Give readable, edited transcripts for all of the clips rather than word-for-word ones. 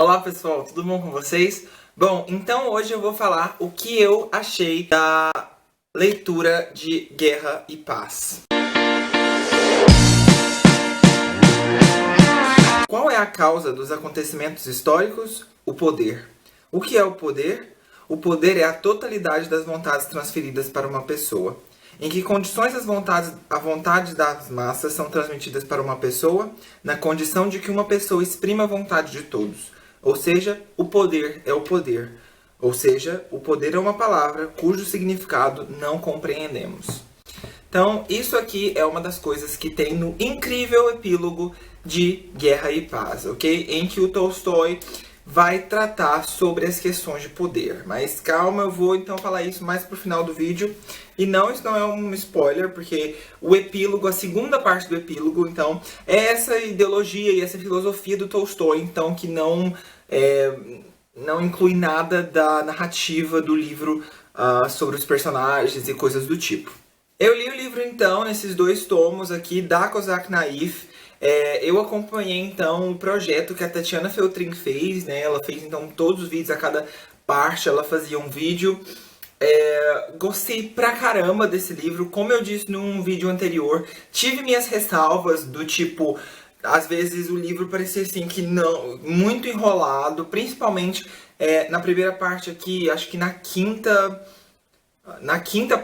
Olá pessoal, tudo bom com vocês? Bom, então hoje eu vou falar o que eu achei da leitura de Guerra e Paz. Qual é a causa dos acontecimentos históricos? O poder. O que é o poder? O poder é a totalidade das vontades transferidas para uma pessoa. Em que condições a vontade das massas são transmitidas para uma pessoa? Na condição de que uma pessoa exprima a vontade de todos. Ou seja, o poder é o poder. Ou seja, o poder é uma palavra cujo significado não compreendemos. Então, isso aqui é uma das coisas que tem no incrível epílogo de Guerra e Paz, ok? Em que o Tolstói vai tratar sobre as questões de poder. Mas calma, eu vou então falar isso mais pro final do vídeo. E não, isso não é um spoiler, porque o epílogo, a segunda parte do epílogo, então, é essa ideologia e essa filosofia do Tolstói, então, que não inclui nada da narrativa do livro sobre os personagens e coisas do tipo. Eu li o livro, então, nesses 2 tomos aqui, da Cosaque Naif. Eu acompanhei, então, o projeto que a Tatiana Feltrin fez, né? Ela fez, então, todos os vídeos, a cada parte ela fazia um vídeo. Gostei pra caramba desse livro. Como eu disse num vídeo anterior, tive minhas ressalvas do tipo... Às vezes o livro parecia assim que não, muito enrolado, principalmente na primeira parte aqui, acho que na quinta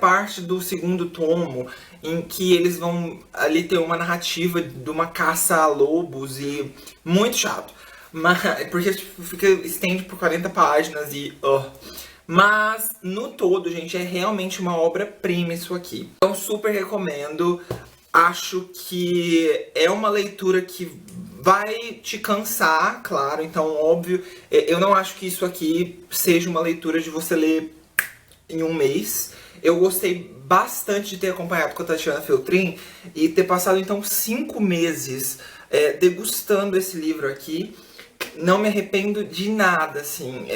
parte do 2º tomo, em que eles vão ali ter uma narrativa de uma caça a lobos e muito chato. Mas, porque tipo, estende por 40 páginas e... Mas, no todo, gente, é realmente uma obra-prima isso aqui. Então, super recomendo. Acho que é uma leitura que vai te cansar, claro. Então, óbvio, eu não acho que isso aqui seja uma leitura de você ler em um mês. Eu gostei bastante de ter acompanhado com a Tatiana Feltrin e ter passado, então, 5 meses degustando esse livro aqui. Não me arrependo de nada, assim.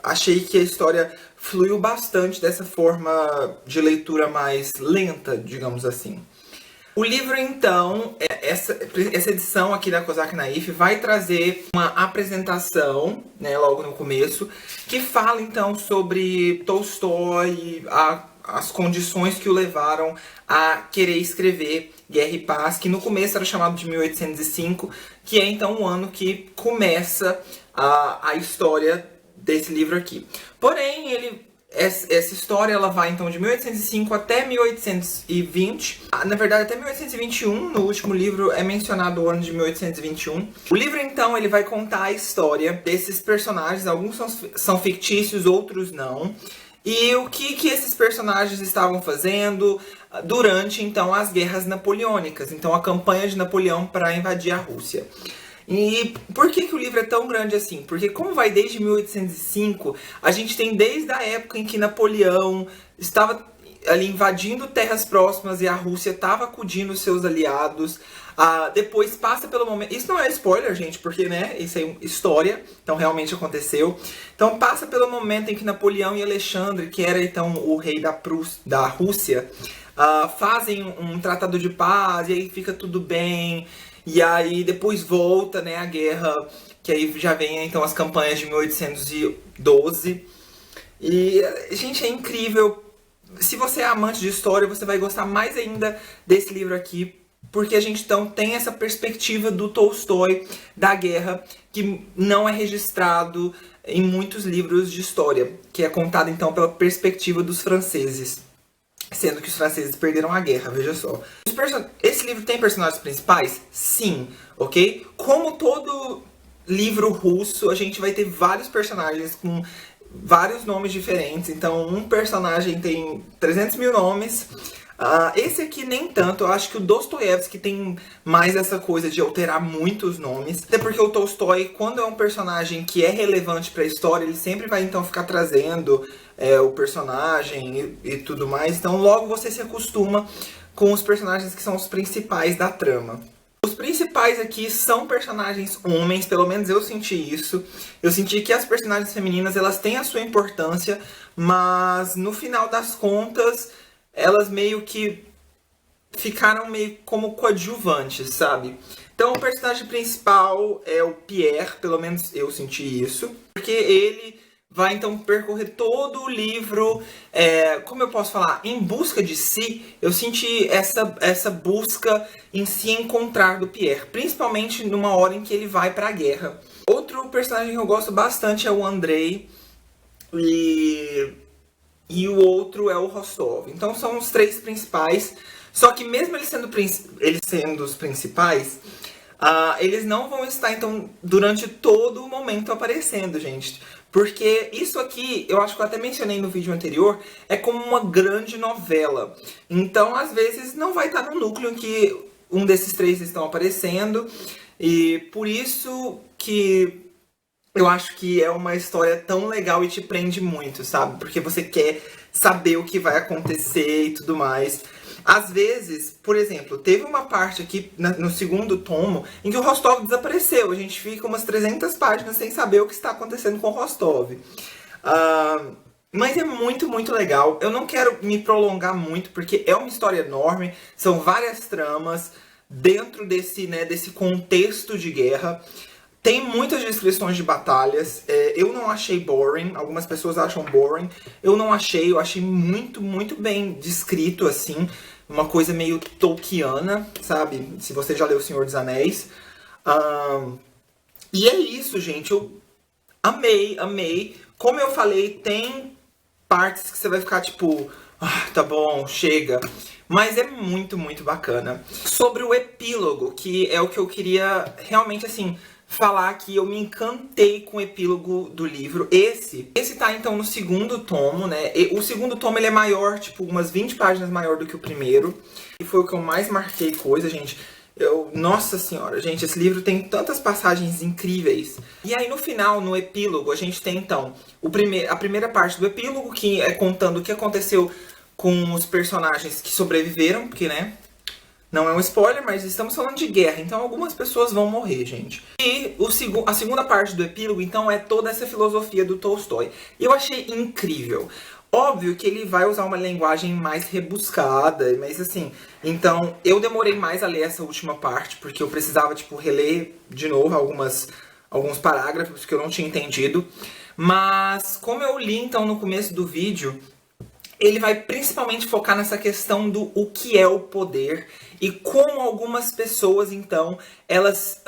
Achei que a história fluiu bastante dessa forma de leitura mais lenta, digamos assim. O livro, então, essa edição aqui da Cosaque Naif vai trazer uma apresentação, né, logo no começo, que fala, então, sobre Tolstói, as condições que o levaram a querer escrever Guerra e Paz, que no começo era chamado de 1805, que é, então, o ano que começa a história desse livro aqui. Porém, essa história ela vai então de 1805 até 1820, na verdade até 1821, no último livro é mencionado o ano de 1821. O livro então ele vai contar a história desses personagens, alguns são fictícios, outros não. E o que esses personagens estavam fazendo durante então as guerras napoleônicas, então a campanha de Napoleão para invadir a Rússia. E por que o livro é tão grande assim? Porque como vai desde 1805, a gente tem desde a época em que Napoleão estava ali invadindo terras próximas e a Rússia estava acudindo os seus aliados. Depois passa pelo momento... Isso não é spoiler, gente, porque, né, isso é história, então realmente aconteceu. Então passa pelo momento em que Napoleão e Alexandre, que era então o rei da Rússia, fazem um tratado de paz e aí fica tudo bem. E aí depois volta, né, a guerra, que aí já vem então as campanhas de 1812. E, gente, é incrível. Se você é amante de história, você vai gostar mais ainda desse livro aqui, porque a gente então tem essa perspectiva do Tolstói da guerra, que não é registrado em muitos livros de história, que é contado então pela perspectiva dos franceses. Sendo que os franceses perderam a guerra, veja só. Esse livro tem personagens principais? Sim, ok? Como todo livro russo, a gente vai ter vários personagens com vários nomes diferentes. Então, um personagem tem 300 mil nomes. Esse aqui nem tanto. Eu acho que o Dostoiévski tem mais essa coisa de alterar muitos nomes. Até porque o Tolstói, quando é um personagem que é relevante para a história, ele sempre vai então ficar trazendo o personagem e tudo mais. Então logo você se acostuma com os personagens que são os principais da trama. Os principais aqui são personagens homens, pelo menos eu senti isso. Eu senti que as personagens femininas, elas têm a sua importância, mas no final das contas, elas meio que ficaram meio como coadjuvantes, sabe? Então o personagem principal é o Pierre, pelo menos eu senti isso, porque ele vai então percorrer todo o livro, como eu posso falar, em busca de si. Eu senti essa busca em se encontrar do Pierre, principalmente numa hora em que ele vai para a guerra. Outro personagem que eu gosto bastante é o Andrei, e o outro é o Rostov. Então são os três principais. Só que mesmo eles sendo os principais, eles não vão estar, então, durante todo o momento aparecendo, gente. Porque isso aqui, eu acho que eu até mencionei no vídeo anterior, é como uma grande novela. Então, às vezes, não vai estar no núcleo em que um desses três estão aparecendo. E por isso que eu acho que é uma história tão legal e te prende muito, sabe? Porque você quer saber o que vai acontecer e tudo mais. Às vezes, por exemplo, teve uma parte aqui no segundo tomo em que o Rostov desapareceu. A gente fica umas 300 páginas sem saber o que está acontecendo com o Rostov. Mas é muito, muito legal. Eu não quero me prolongar muito, porque é uma história enorme. São várias tramas dentro desse contexto de guerra. Tem muitas descrições de batalhas. Eu não achei boring. Algumas pessoas acham boring. Eu não achei. Eu achei muito, muito bem descrito, assim. Uma coisa meio tolkiana, sabe? Se você já leu O Senhor dos Anéis. E é isso, gente. Eu amei, amei. Como eu falei, tem partes que você vai ficar tipo... tá bom, chega. Mas é muito, muito bacana. Sobre o epílogo, que é o que eu queria realmente, assim... falar que eu me encantei com o epílogo do livro. Esse tá então no segundo tomo, né? O segundo tomo ele é maior, tipo umas 20 páginas maior do que o primeiro. E foi o que eu mais marquei coisa, gente. Nossa senhora, gente, esse livro tem tantas passagens incríveis. E aí no final, no epílogo, a gente tem então a primeira parte do epílogo, que é contando o que aconteceu com os personagens que sobreviveram, porque, né? Não é um spoiler, mas estamos falando de guerra, então algumas pessoas vão morrer, gente. E a segunda parte do epílogo, então, é toda essa filosofia do Tolstói. E eu achei incrível. Óbvio que ele vai usar uma linguagem mais rebuscada, mas assim... Então, eu demorei mais a ler essa última parte, porque eu precisava, tipo, reler de novo alguns parágrafos que eu não tinha entendido. Mas, como eu li, então, no começo do vídeo... Ele vai principalmente focar nessa questão do o que é o poder e como algumas pessoas, então, elas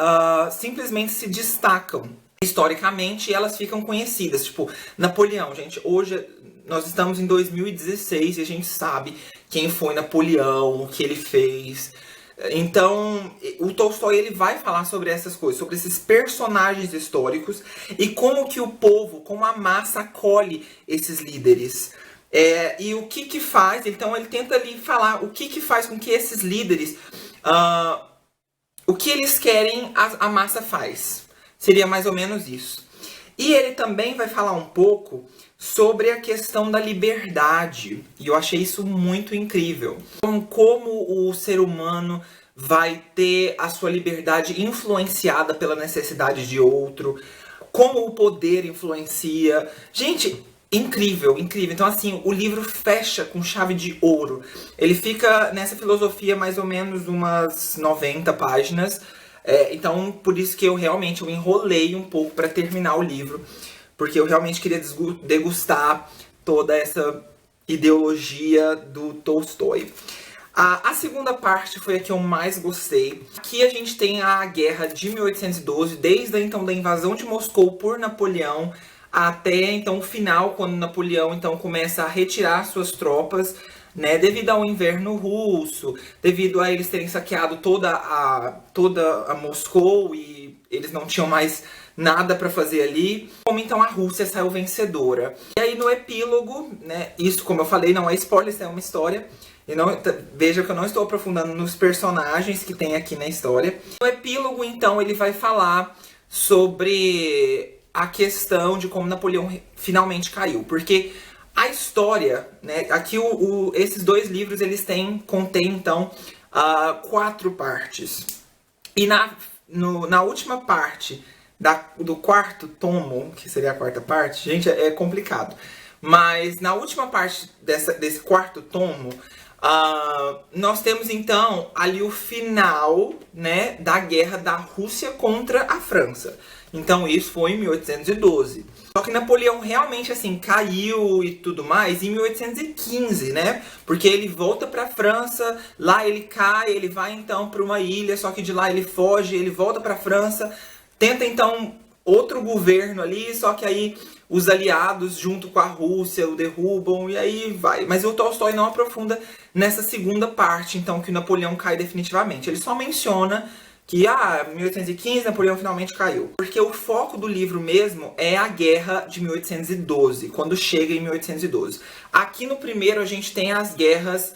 simplesmente se destacam historicamente e elas ficam conhecidas. Tipo, Napoleão, gente, hoje nós estamos em 2016 e a gente sabe quem foi Napoleão, o que ele fez. Então, o Tolstói ele vai falar sobre essas coisas, sobre esses personagens históricos e como que o povo, como a massa acolhe esses líderes. E o que faz, então ele tenta ali falar o que faz com que esses líderes, o que eles querem a massa faz. Seria mais ou menos isso. E ele também vai falar um pouco sobre a questão da liberdade. E eu achei isso muito incrível. Como o ser humano vai ter a sua liberdade influenciada pela necessidade de outro. Como o poder influencia. Gente... incrível, incrível. Então, assim, o livro fecha com chave de ouro. Ele fica nessa filosofia mais ou menos umas 90 páginas. Então, por isso que eu enrolei um pouco para terminar o livro. Porque eu realmente queria degustar toda essa ideologia do Tolstói. A segunda parte foi a que eu mais gostei. Aqui a gente tem a guerra de 1812, desde então da invasão de Moscou por Napoleão, até então o final, quando Napoleão então começa a retirar suas tropas, né, devido ao inverno russo, devido a eles terem saqueado toda a Moscou e eles não tinham mais nada para fazer ali, como então a Rússia saiu vencedora. E aí no epílogo, né, isso como eu falei não é spoiler, isso é uma história. Veja que eu não estou aprofundando nos personagens que tem aqui na história. No epílogo então ele vai falar sobre a questão de como Napoleão finalmente caiu. Porque a história, né, aqui esses dois livros eles contêm então 4 partes. E na última parte do quarto tomo, que seria a quarta parte, gente, é complicado. Mas na última parte desse quarto tomo, Nós temos então ali o final, né, da guerra da Rússia contra a França. Então isso foi em 1812. Só que Napoleão realmente assim caiu e tudo mais em 1815, né? Porque ele volta para a França, lá ele cai, ele vai então para uma ilha, só que de lá ele foge, ele volta para a França, tenta então outro governo ali, só que aí os aliados junto com a Rússia o derrubam e aí vai. Mas o Tolstói não aprofunda nessa segunda parte, então, que o Napoleão cai definitivamente. Ele só menciona que, em 1815, Napoleão finalmente caiu. Porque o foco do livro mesmo é a guerra de 1812, quando chega em 1812. Aqui no primeiro a gente tem as guerras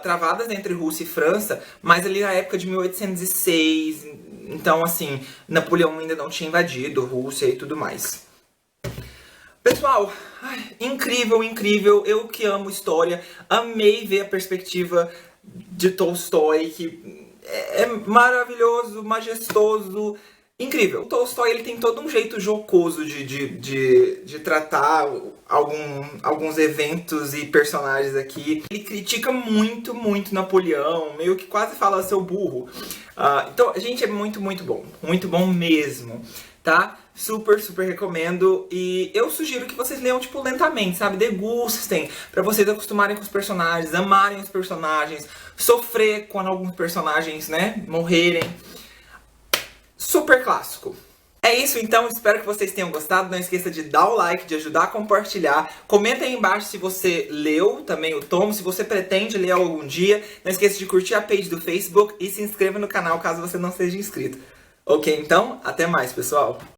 travadas entre Rússia e França, mas ali na época de 1806, então assim, Napoleão ainda não tinha invadido Rússia e tudo mais. Pessoal, incrível, incrível, eu que amo história, amei ver a perspectiva de Tolstói, que é maravilhoso, majestoso, incrível. O Tolstói ele tem todo um jeito jocoso de tratar alguns eventos e personagens aqui. Ele critica muito, muito Napoleão, meio que quase fala seu burro. Então, gente, é muito, muito bom mesmo, tá? Super, super recomendo. E eu sugiro que vocês leiam, tipo, lentamente, sabe? Degustem, pra vocês acostumarem com os personagens, amarem os personagens, sofrer quando alguns personagens, né, morrerem. Super clássico. É isso então, espero que vocês tenham gostado. Não esqueça de dar o like, de ajudar a compartilhar. Comenta aí embaixo se você leu também o tomo, se você pretende ler algum dia. Não esqueça de curtir a page do Facebook e se inscreva no canal caso você não seja inscrito. Ok, então, até mais, pessoal!